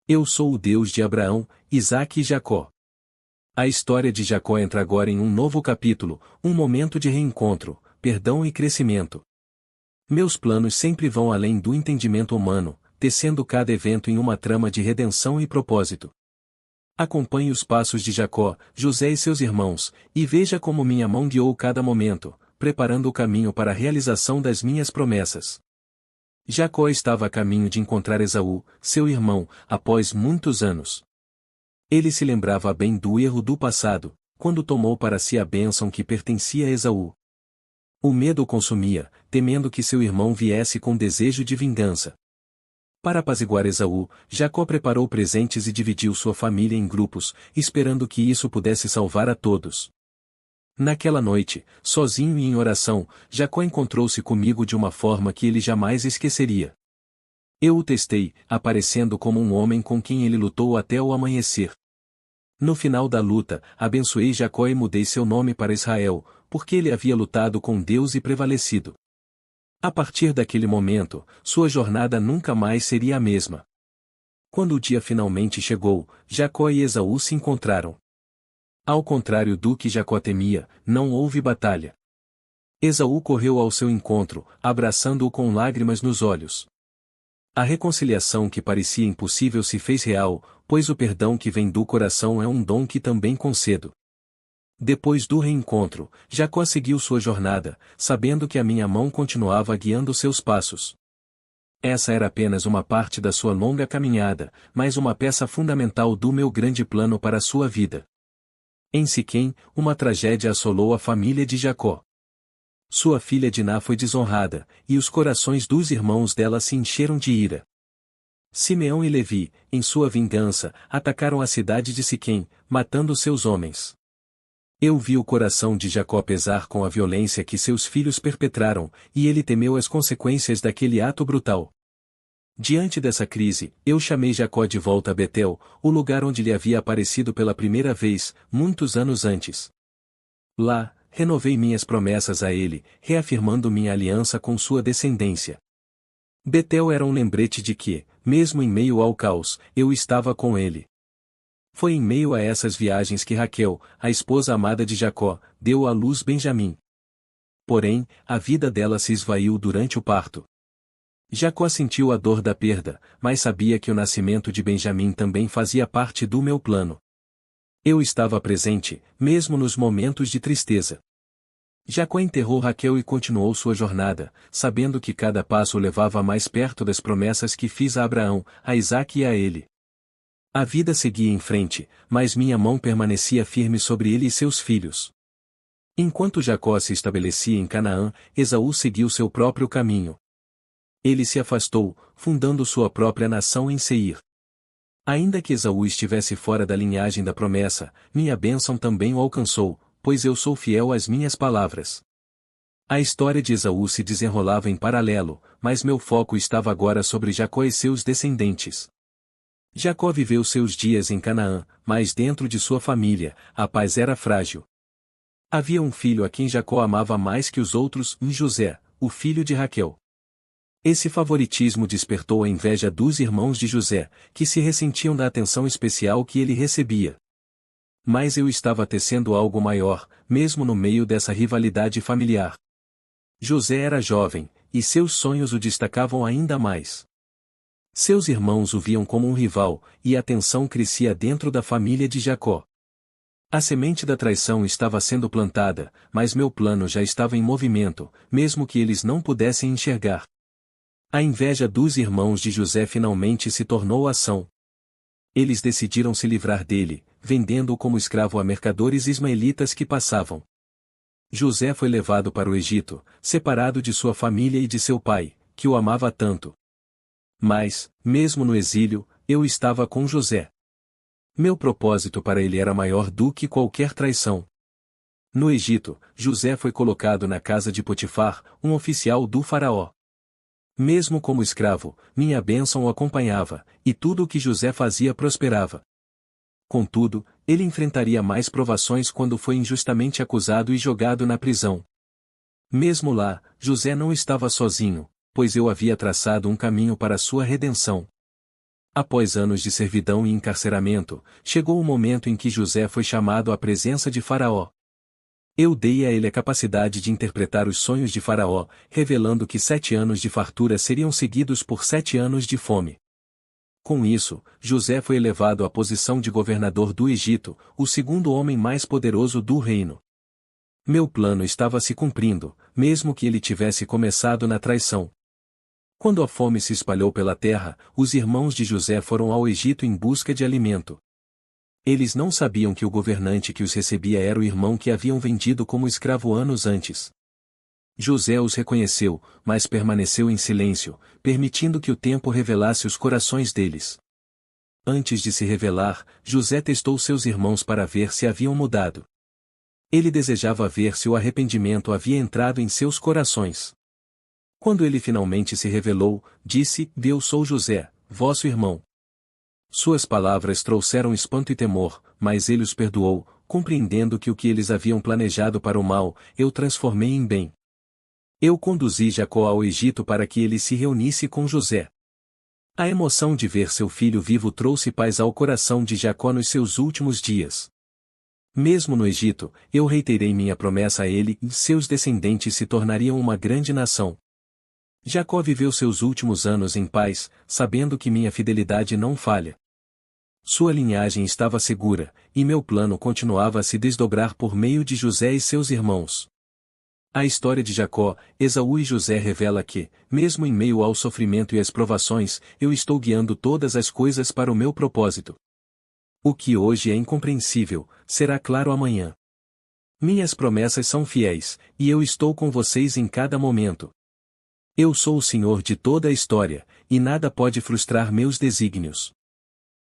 Eu sou o Deus de Abraão, Isaque e Jacó. A história de Jacó entra agora em um novo capítulo, um momento de reencontro, perdão e crescimento. Meus planos sempre vão além do entendimento humano, tecendo cada evento em uma trama de redenção e propósito. Acompanhe os passos de Jacó, José e seus irmãos, e veja como minha mão guiou cada momento, preparando o caminho para a realização das minhas promessas. Jacó estava a caminho de encontrar Esaú, seu irmão, após muitos anos. Ele se lembrava bem do erro do passado, quando tomou para si a bênção que pertencia a Esaú. O medo o consumia, temendo que seu irmão viesse com desejo de vingança. Para apaziguar Esaú, Jacó preparou presentes e dividiu sua família em grupos, esperando que isso pudesse salvar a todos. Naquela noite, sozinho e em oração, Jacó encontrou-se comigo de uma forma que ele jamais esqueceria. Eu o testei, aparecendo como um homem com quem ele lutou até o amanhecer. No final da luta, abençoei Jacó e mudei seu nome para Israel, porque ele havia lutado com Deus e prevalecido. A partir daquele momento, sua jornada nunca mais seria a mesma. Quando o dia finalmente chegou, Jacó e Esaú se encontraram. Ao contrário do que Jacó temia, não houve batalha. Esaú correu ao seu encontro, abraçando-o com lágrimas nos olhos. A reconciliação que parecia impossível se fez real, pois o perdão que vem do coração é um dom que também concedo. Depois do reencontro, Jacó seguiu sua jornada, sabendo que a minha mão continuava guiando seus passos. Essa era apenas uma parte da sua longa caminhada, mas uma peça fundamental do meu grande plano para a sua vida. Em Siquém, uma tragédia assolou a família de Jacó. Sua filha Diná foi desonrada, e os corações dos irmãos dela se encheram de ira. Simeão e Levi, em sua vingança, atacaram a cidade de Siquém, matando seus homens. Eu vi o coração de Jacó pesar com a violência que seus filhos perpetraram, e ele temeu as consequências daquele ato brutal. Diante dessa crise, eu chamei Jacó de volta a Betel, o lugar onde lhe havia aparecido pela primeira vez, muitos anos antes. Lá, renovei minhas promessas a ele, reafirmando minha aliança com sua descendência. Betel era um lembrete de que, mesmo em meio ao caos, eu estava com ele. Foi em meio a essas viagens que Raquel, a esposa amada de Jacó, deu à luz Benjamim. Porém, a vida dela se esvaiu durante o parto. Jacó sentiu a dor da perda, mas sabia que o nascimento de Benjamim também fazia parte do meu plano. Eu estava presente, mesmo nos momentos de tristeza. Jacó enterrou Raquel e continuou sua jornada, sabendo que cada passo o levava mais perto das promessas que fiz a Abraão, a Isaque e a ele. A vida seguia em frente, mas minha mão permanecia firme sobre ele e seus filhos. Enquanto Jacó se estabelecia em Canaã, Esaú seguiu seu próprio caminho. Ele se afastou, fundando sua própria nação em Seir. Ainda que Esaú estivesse fora da linhagem da promessa, minha bênção também o alcançou, pois eu sou fiel às minhas palavras. A história de Esaú se desenrolava em paralelo, mas meu foco estava agora sobre Jacó e seus descendentes. Jacó viveu seus dias em Canaã, mas dentro de sua família, a paz era frágil. Havia um filho a quem Jacó amava mais que os outros, José, o filho de Raquel. Esse favoritismo despertou a inveja dos irmãos de José, que se ressentiam da atenção especial que ele recebia. Mas eu estava tecendo algo maior, mesmo no meio dessa rivalidade familiar. José era jovem, e seus sonhos o destacavam ainda mais. Seus irmãos o viam como um rival, e a tensão crescia dentro da família de Jacó. A semente da traição estava sendo plantada, mas meu plano já estava em movimento, mesmo que eles não pudessem enxergar. A inveja dos irmãos de José finalmente se tornou ação. Eles decidiram se livrar dele, vendendo-o como escravo a mercadores ismaelitas que passavam. José foi levado para o Egito, separado de sua família e de seu pai, que o amava tanto. Mas, mesmo no exílio, eu estava com José. Meu propósito para ele era maior do que qualquer traição. No Egito, José foi colocado na casa de Potifar, um oficial do faraó. Mesmo como escravo, minha bênção o acompanhava, e tudo o que José fazia prosperava. Contudo, ele enfrentaria mais provações quando foi injustamente acusado e jogado na prisão. Mesmo lá, José não estava sozinho, pois eu havia traçado um caminho para sua redenção. Após anos de servidão e encarceramento, chegou o momento em que José foi chamado à presença de Faraó. Eu dei a ele a capacidade de interpretar os sonhos de Faraó, revelando que 7 anos de fartura seriam seguidos por 7 anos de fome. Com isso, José foi elevado à posição de governador do Egito, o segundo homem mais poderoso do reino. Meu plano estava se cumprindo, mesmo que ele tivesse começado na traição. Quando a fome se espalhou pela terra, os irmãos de José foram ao Egito em busca de alimento. Eles não sabiam que o governante que os recebia era o irmão que haviam vendido como escravo anos antes. José os reconheceu, mas permaneceu em silêncio, permitindo que o tempo revelasse os corações deles. Antes de se revelar, José testou seus irmãos para ver se haviam mudado. Ele desejava ver se o arrependimento havia entrado em seus corações. Quando ele finalmente se revelou, disse: Eu sou José, vosso irmão. Suas palavras trouxeram espanto e temor, mas ele os perdoou, compreendendo que o que eles haviam planejado para o mal, eu transformei em bem. Eu conduzi Jacó ao Egito para que ele se reunisse com José. A emoção de ver seu filho vivo trouxe paz ao coração de Jacó nos seus últimos dias. Mesmo no Egito, eu reiterei minha promessa a ele e seus descendentes se tornariam uma grande nação. Jacó viveu seus últimos anos em paz, sabendo que minha fidelidade não falha. Sua linhagem estava segura, e meu plano continuava a se desdobrar por meio de José e seus irmãos. A história de Jacó, Esaú e José revela que, mesmo em meio ao sofrimento e às provações, eu estou guiando todas as coisas para o meu propósito. O que hoje é incompreensível, será claro amanhã. Minhas promessas são fiéis, e eu estou com vocês em cada momento. Eu sou o Senhor de toda a história, e nada pode frustrar meus desígnios.